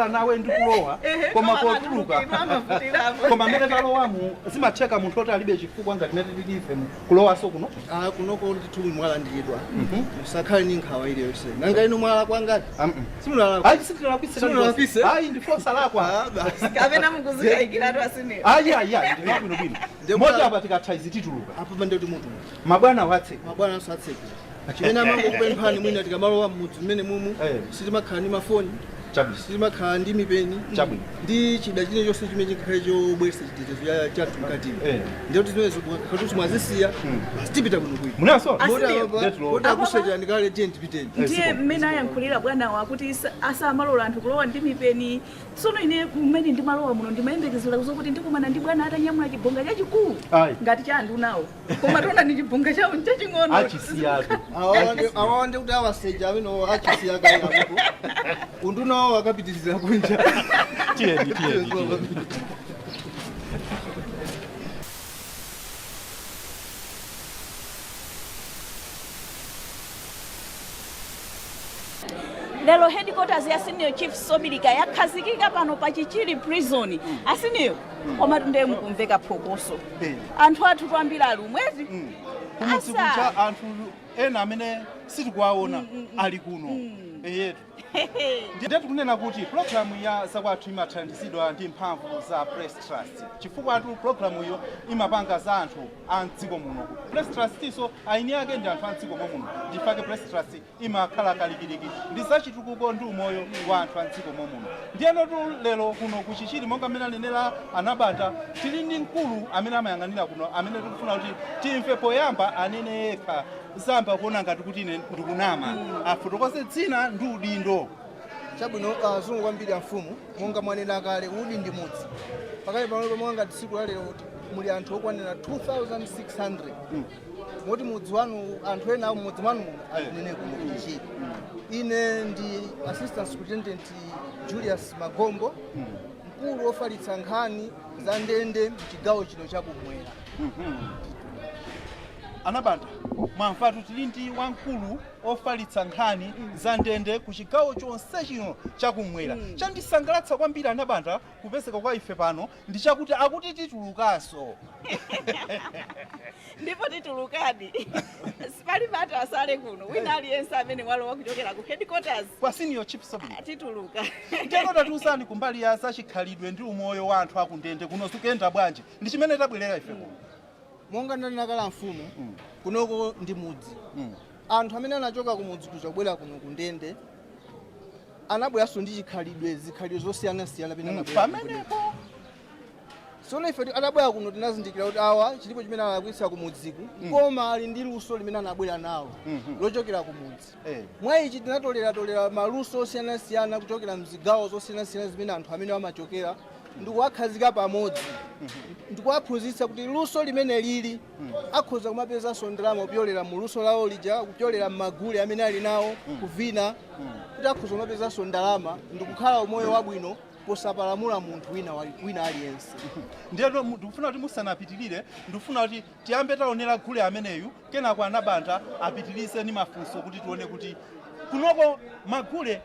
nawe ndikulowa koma kotuluka koma mene talowamu zimacheka munthu oti alibe chifukwa ngati mene tilife kulowaso kuno kunoko ndithu mwala ndiyidwa musakhale ni nkhawa iliyonse nanga inu mwala kwangati simunalakwise ayi ndifosa lakwa kapena mukuzikayikiratu asine ayi ndinabwinobwino moja apa tikathayizi tituluka apo pandoti mutu mabwana watseka mabwana asatseka chimene amango kupemphani mwina tikamalowa mmudzi mmene mumu sitimakhala ndi mafoni sitimakhala ndi mipeni ndi chida chine chonse chimene chikhakhale chobweretsa chitetezo chathu mkatimo ndiyoti zimenezo katuti mwazisiya sitipita kuno kwino munaso kuti akusachera ndikale tiye ndipiteni ndiye mmene ayankhulira bwana wakuti asamalola anthu kulowa ndi mipeni tsono ine mmene ndimalowa muno ndimayembekezera zokuti ndikumana ndi bwana atanyamula chibonga chachikulu ngati cha andunawo koma tona ndi chibonga chawo chaching'ono achisiyatu awawande kuti awaseja amene achisiya kale undunawo wakapitizira kunja tiyeni lero headquarters ya senior chief Sobilika yakhazikika pano pa Chichiri prison asiniyo koma tunde mukumveka phokoso anthu athu kwambira alumwezi asa anthu ena amene sitikuwaona ali kuno yetu ndiye tikunena kuti programu ya Zakwathu imathandizidwa ndi mphamvu za Press Trust chifukwa atu programu iyo imapanga za anthu a mdziko muno Press Trust so aini yake ndi anthu a mdziko muno ndifake Press Trust imakhala kalikiliki ndi zachitukuko ndi umoyo wa anthu a mdziko muno ndiyeno tu lero kuno kuchichiri monga amene anenera anabata tili ndi mkulu amene amayang'anira kuno amene tikufuna kuti timve poyamba anene yekha zamba kuona ngati kuti ine ndikunama afotokoze dzina ndi udindo chabwino zungu kwambiri ya mfumu monga mwanena kale udi ndi mudzi pakali pano monga tsiku la lero muli anthu okwanira 2600 moti mudzi wanu anthu ena mudzi wanu alinene kuno kuchiri ine ndi assistant superintendent Julius Magombo mkulu ofalitsa nkhani za ndende mchigawo chino chakumwera anabanda mwamfatu tili ndi wamkulu ofalitsa nkhani za ndende ku chigawo chonse chino chakumwera chandisangalatsa kwambiri anabanda kupezeka kwa ife pano ndi chakuti akuti titulukanso ndipo titulukadi sipali pata asale kuno wina aliyense amene walowa kuchokera ku headquarters kwa senior chief Sobilika tituluka ndiyeno tiusani kumbali ya zachikhalidwe ndi umoyo wa anthu akundende kuno zikuyenda bwanji ndi chimene tabwerera ife kuno monga ndinakala mfumu kunoko ndi mudzi anthu amene anachoka kumudzi kuchobwera kuno kundende anabweranso ndi zikhalidwe zosiyana-siyana pena pamenepo sono ife adabwera kuno tinazindikira kuti awa chilipo chimene alakwitsa kumudziku koma ali ndi luso limene anabwera nawo lochokera kumudzi mwa ichi tinatolera maluso osiyana-siyana kuchokera mzigawo zosiyana-siyana zimene anthu amene amachokera ndikuwakhazika pamodzi ndikuwaphunzitsa kuti luso limene lili akhoza kumapezanso ndalama kupyolera mu luso lawo lija kupyolera m'magule amene ali nawo kuvina kuti akhoza kumapezanso ndalama ndikukhala umoyo wabwino posapalamula munthu wina aliyense ndiyeno ndikufuna kuti musanapitirire ndikufuna kuti tiyambe taonera gule ameneyu kenako anabanda apitirize ni mafunso kuti tione kuti kunoko magule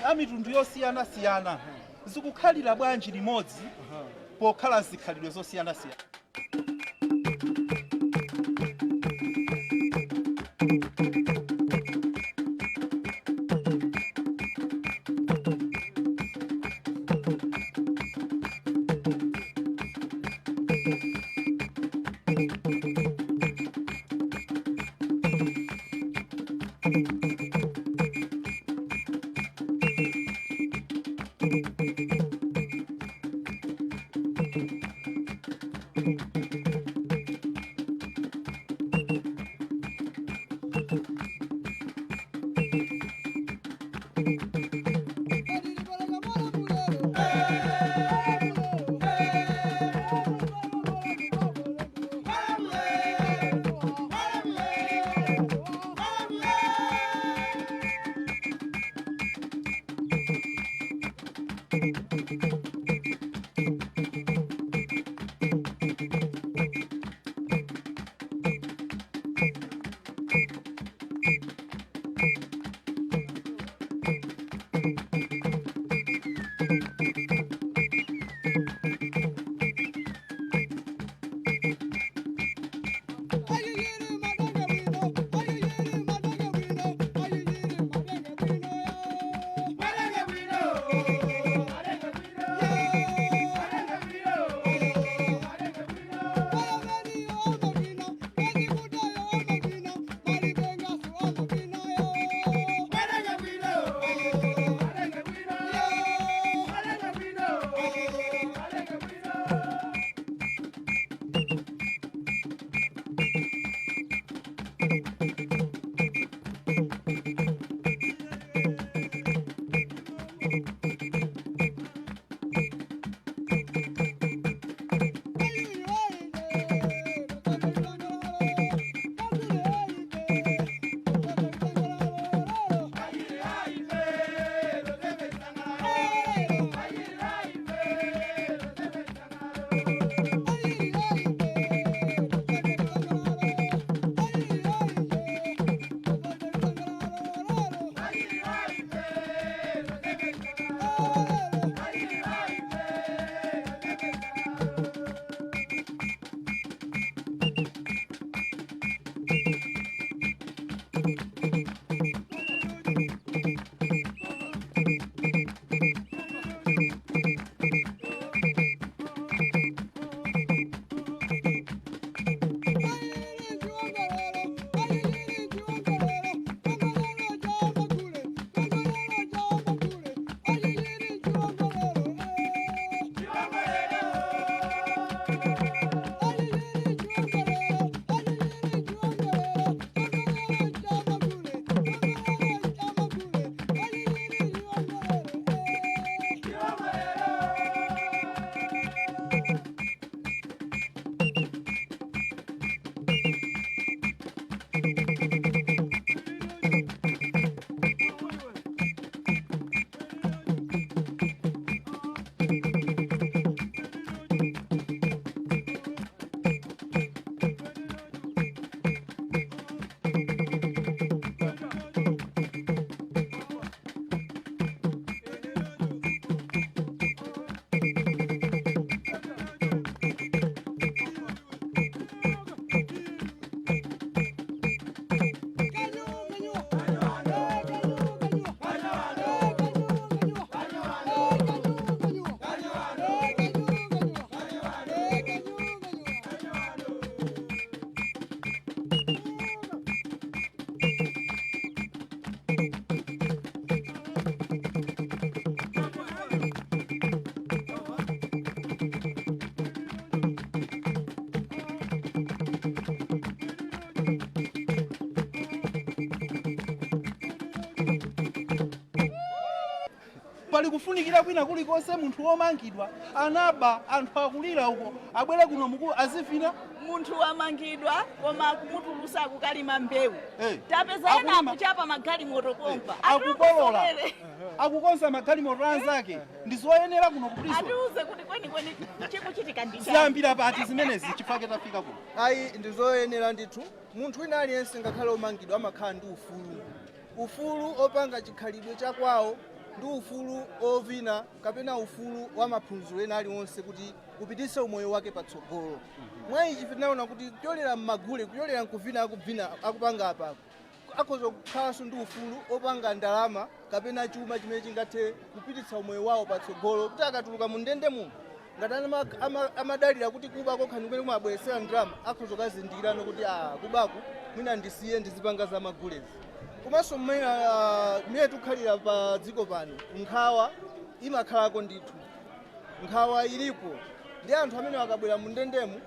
amitundu yosiyana-siyana zikukhalira bwanji limodzi pokhala zikhalidwe zosiyana-siyana pali kufunikira kwina kulikonse munthu womangidwa anaba anthu akulira uko abwere kuno muku azifina munthu wamangidwa koma kumutulusa kukalima mbewu tapeza ena akuchapa magalimoto pompa akukolola akukonza magalimoto anzake ndizoyenera kuno kupulisa atiuze kuti kweni chikuchitika ndi ziyambira pati zimenezi chifake tafika kuno ayi ndizoyenera ndithu munthu wina aliyense ngakhale omangidwa amakhala ndi ufulu opanga chikhalidwe chakwawo ndi ufulu ovina kapena ufulu wa maphunziro ena aliwonse kuti upitise umoyo wake patsogolo mwa ichi tinaona kuti kuyolera m'magule kuyolera nkuvina akupanga apapo akhoza kukhalanso ndi ufulu opanga ndalama kapena chuma chimene chingathe kupititsa umoyo wawo patsogolo kuti akatuluka mu ndende muno ngati amadalira kuti kuba kokhani kumene kumabweresera ndalama akhoza kukazindikirano kuti kubaku mwina ndisiye ndizipanga za magulezi komanso mmene tikukhalira pa dziko pano nkhawa imakhalako ndithu nkhawa ilipo ndi anthu amene akabwera mu ndendemu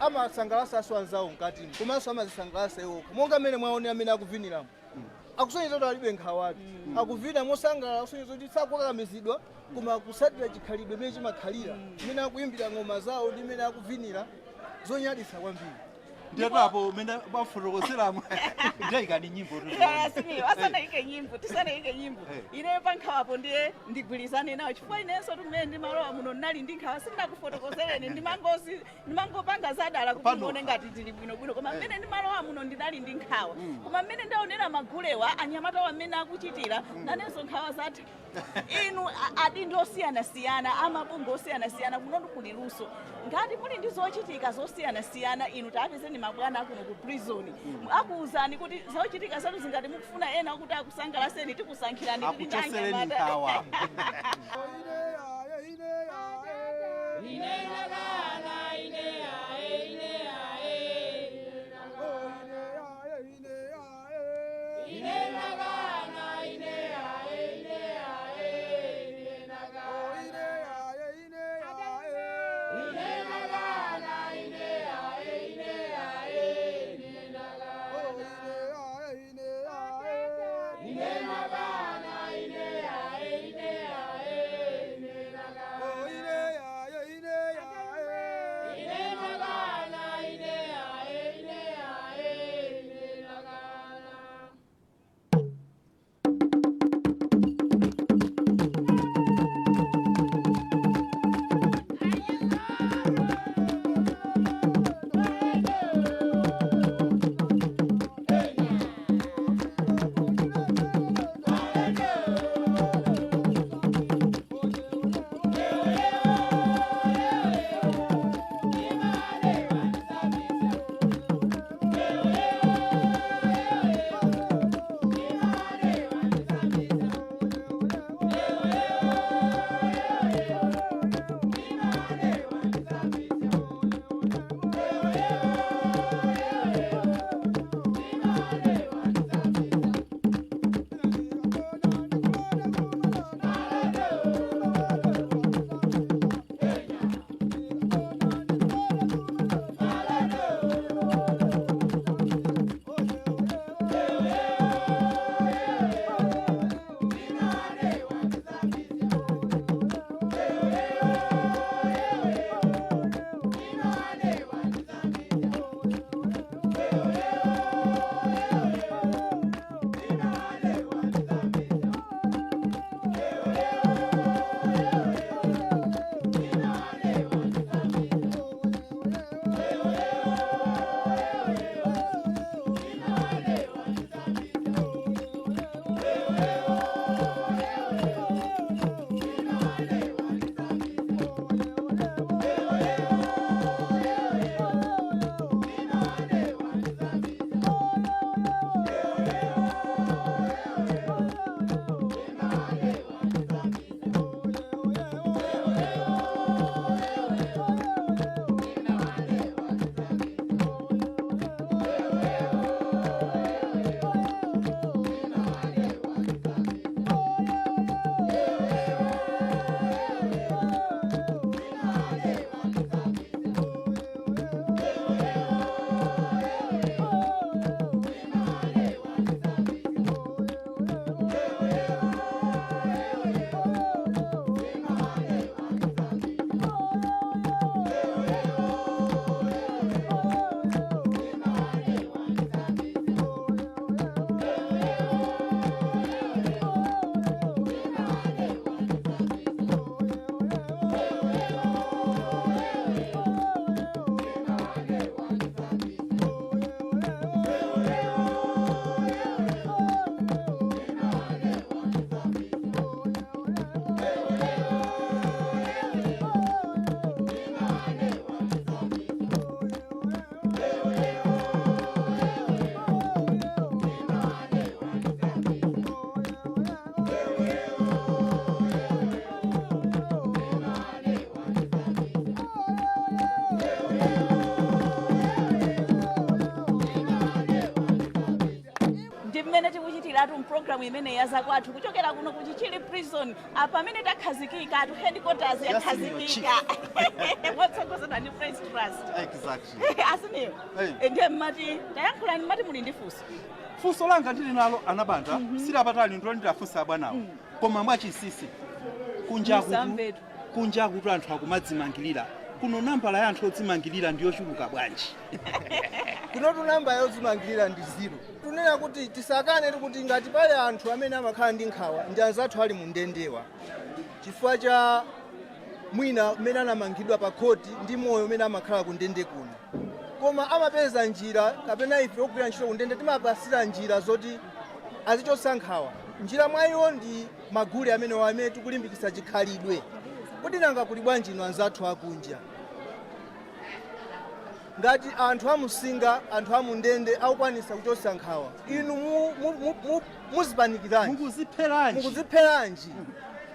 amasangalatsa anzawo mkatimo komanso amazisangalatsa iwokha monga mmene mwaone amene akuviniramo akusonyeza kuti alibe nkhawapi akuvina mosangalala akusonyeza kuti sakukakamizidwa koma akusatira chikhalidwe mmene chimakhalira mmene akuyimbira ng'oma zawo ndi mmene akuvinira zonyaditsa kwambiri ndiyatapo umene bafotokoseramo ndiyayikani nyimbo asanaike nyimbo tisanaike nyimbo ineyo pankhawapo ndiye ndigwirizane nawo chifukwa inenso tumene ndimalowa muno ndinali ndi nkhawa sindinakufotokozereni ndimangopanga zadala kuti muone ngati zili bwinobwino koma mmene ndimalowa muno ndinali ndi nkhawa koma mmene ndaonera magulewa anyamatawa mmene akuchitira nanenso nkhawa zatha inu adindo osiyana-siyana amabungo osiyana-siyana kunotu kuli luso ngati muli ndi zochitika zosiyana-siyana inu tapezeni mabwana akuno ku prison akuwuzani kuti zochitika zanu zingati mukufuna ena kuti akusangalaseni tikusankhirani akuchosereni nkhawa program imene ya Zakwathu kuchokera kuno ku Chichili prison apamene takhazikika atu headquarters yakhazikika motsogozedwa ndi Friends Trust. Exactly. Asiniyo. Ndiye mmati tayankhulani mmati muli ndi funso. Funso langa ndili nalo anabanda silapatali ndo ndafunsa bwanawo koma mwachisisi kunjakutu anthu akumadzimangirira kuno nambala ya anthu odzimangirira ndiyochuluka bwanji. Kunotu namba yodzimangirira ndi 0. Tunena kuti tisakane kuti ngati pale anthu amene amakhala ndi nkhawa ndi anzathu ali mu ndendewa chifukwa cha mwina umene anamangidwa pa khoti ndi moyo umene amakhala ku ndende kuno, koma amapeza njira kapena ife ogwira ntchito ku ndende timapasira njira zoti azichotsa nkhawa njira mwayiwo ndi magule amene tikulimbikitsa chikhalidwe. Kodi nanga kuli bwanji inu anzathu akunja? Ngati anthu amusinga, anthu amundende akukwanisa kuchotsa nkhawa, inu muzipanikirani? Mukuzipheranji?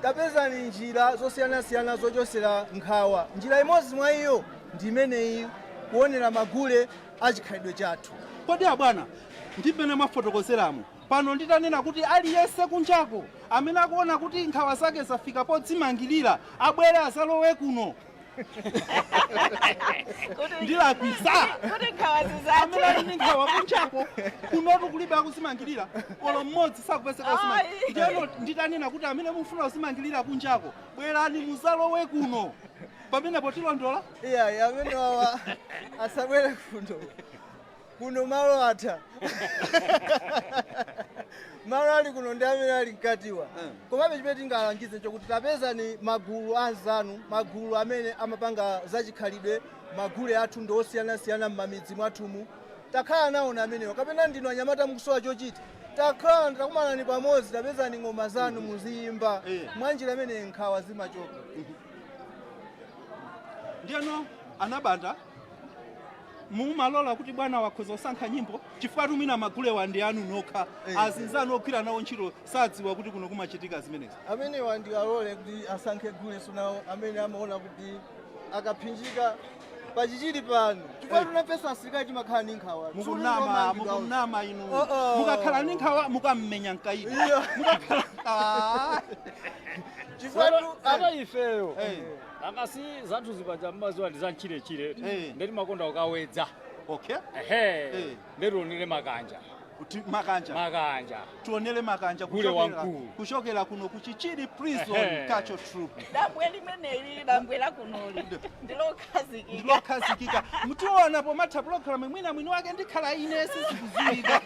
Tapezani njira zosiyanasiyana zochotsera nkhawa. Njira imodzi mwa iyo ndi imeneyi, kuonera magule achikhalidwe chathu. Kodi abwana ndi mmene mwafotokozeramo pano nditanena kuti aliyense kunjako amene akuona kuti nkhawa zake zafika podzimangirira abwere azalowe kuno. Ndilakwisa kuti nkhawa zizathe amene ali ndi nkhawa kunjako kunotu kulibe akuzimangirira olo mmodzi sakupeseka uzimangirira. Ndiyeno nditanena kuti amene mufuna uzimangirira kunjako bwerani muzalowe kuno pamenepo tilondola. Iya amene wawa asabwere kuno malo atha. Malo ali kuno ndi amene ali mkatiwa. Komabe chimene tingalangize chokuti tapezani magulu anzanu, magulu amene amapanga zachikhalidwe, magule athu ndi osiyanasiyana m'mamidzi mwathumu. Takhala nawo amenewo, kapena ndinu anyamata mukusowa chochita, takhala takumanani pamodzi, tapezani ng'oma zanu muziyimba. Mwanjira amene nkhawa zimachoka. Ndiyeno anabanda mumalola kuti bwana wakhoza kusankha nyimbo chifukwa tumina magule wandi anu nokha azinzanu okwira nawo ntchito sadziwa kuti kuno kumachitika zimenezi. Amene wandi alole kuti asankhe gule sunawo amene amaona kuti akaphinjika pachichiri pano. Chifukwa tunapesa asilikali chimakhala ndi nkhawa. Mukunama inu. Mukakhala ndi nkhawa mukammenya mkaida. Mukakhala chifukwa ata ifeyo akasi zathu zipanja mmaziwa ndi zanchirechire ndeti makonda ukawedza. Okay. Ndionere makanja. Makanja. Tuonele makanja kushokera kuno kuchichiri prison culture troop. Dambwe limeneli dambwe la kunoli. Ndilokhazikika. Mutiona po matha program mwina mwini wake ndikhala ine sizikuzika.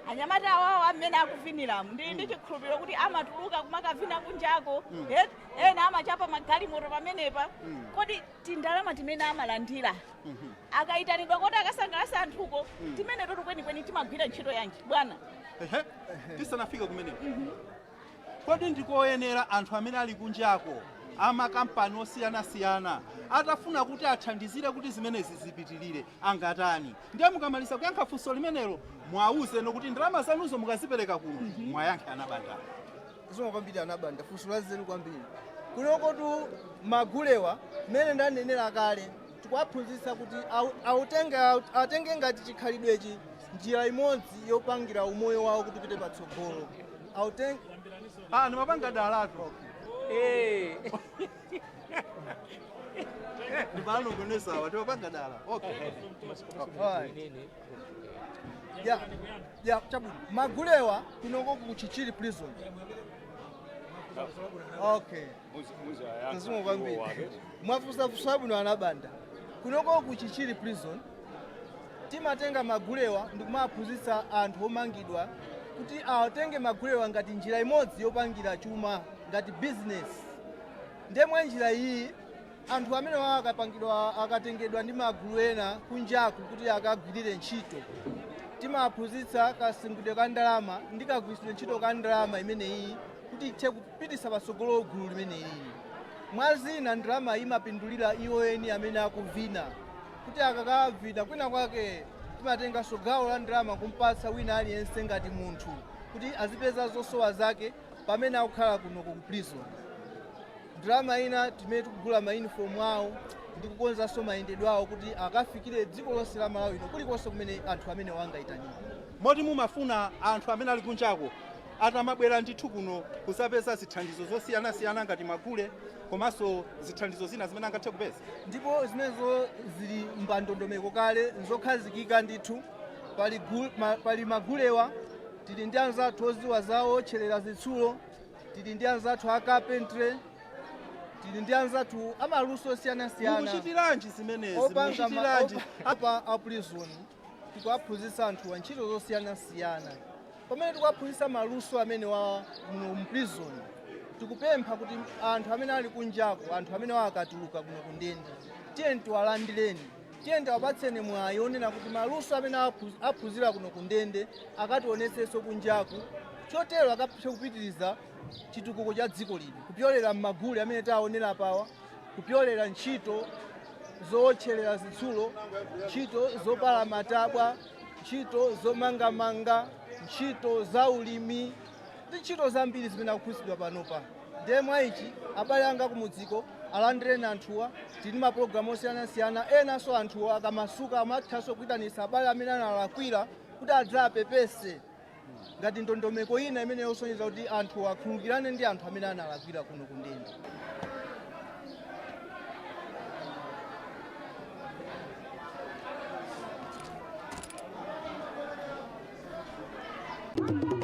anyamata wawo amene akuviniramu ndi chikhulupiriro kuti amatuluka kumakavina kunjako ena amachapa magalimoto pamenepa kodi tindalama timene amalandira akayitanidwa kuti akasangalasa anthuko timene toti kwenikweni timagwira ntchito yanji bwana tisanafika kumeneko kodi ndikoyenera anthu amene ali kunjako amakampani osiyanasiyana atafuna kuti athandizire kuti zimenezi zipitirire angatani ndiye mukamaliza kuyankha funso limenelo mwauze nokuti ndalama zanuzo mukazipereka kuno mwayankhe anabanda zomwe kwambiri anabanda funso lazenu kwambiri kunokotu magulewa mmene ndanenera kale tikuwaphunzitsa kuti atenge ngati chikhalidwechi njira imodzi yopangira umoyo wawo kuti pite patsogolo ni mapanga dalatu Ndibano kunesa watu wapangadala. Okay. Ya chabu. Magulewa kunoko kuchichiri prison. Okay. Nzimu kwambiri. Mwafusa fusabu anabanda. Kunoko kuchichiri prison. Timatenga magulewa ndikumaphunzitsa anthu omangidwa kuti atenge magulewa ngati njira imodzi yopangira chuma ngati business. Ndemwe njira iyi anthu amene akatengedwa ndi magulu ena kunjaku kuti akagwirire ntchito. Timaphunzitsa kasungidwe ka ndalama ndi kagwiritsidwe ntchito ka ndalama imeneyi kuti ithe kupititsa patsogolo gulu limeneyi. Mwazina ndalama imapindulira iwo eni amene akuvina kuti akakavina kwina kwake timatenganso gawo la ndalama kumpatsa wina aliyense ngati munthu kuti azipeza zosowa zake pamene akukhala kuno ku prison. Ndalama ina timene tikugula mauniform awo ndi kukonzanso mayendedwe awo kuti akafikire dziko lonse la Malawi kulikonse kumene anthu amene wangayitanira. Moti mumafuna anthu amene ali kunjako atamabwera ndithu kuno kusapeza zithandizo zosiyanasiyana ngati magule komanso zithandizo zina zimene angathe kupeza. Ndipo zimenezo zili mbandondomeko kale nzokhazikika ndithu pali magulewa tili ndi anzathu oziwa zawo otcherera zitsulo, tili ndi anzathu a carpentry, tili ndi anzathu amaluso osiyanasiyana. Mukuchitiranji zimenezi? Mukuchitiranji? Apa a prison tikuwaphunzitsa anthu wa ntchito zosiyanasiyana. Pamene tikuwaphunzitsa maluso amene wa mu prison tikupempha kuti anthu amene ali kunjako, anthu amene akatuluka kuno kundende, tiyeni tiwalandireni, tiyeni tiwapatseni mwayi onena kuti maluso amene aphunzira kuno kundende akationetsenso kunjako, chotero akapithe kupitiriza chitukuko cha dziko lino kupyolera m'magule amene taonera pawa, kupyolera ntchito zootcherera zitsulo, ntchito zopala matabwa, ntchito zomangamanga, ntchito za ulimi ndi ntchito zambiri zimene akuphunzitsidwa panopa. Ndiye mwa ichi abale anga kumudziko alandireni anthuwa, tili mapulogalamu osiyanasiyana enanso anthuwa akamasuka amathanso kuyitanitsa abale amene analakwira kuti adzapepese ngati ndondomeko ina imene yosonyeza kuti anthu akhululukirane ndi anthu amene analakwira kuno kundende. Thank you.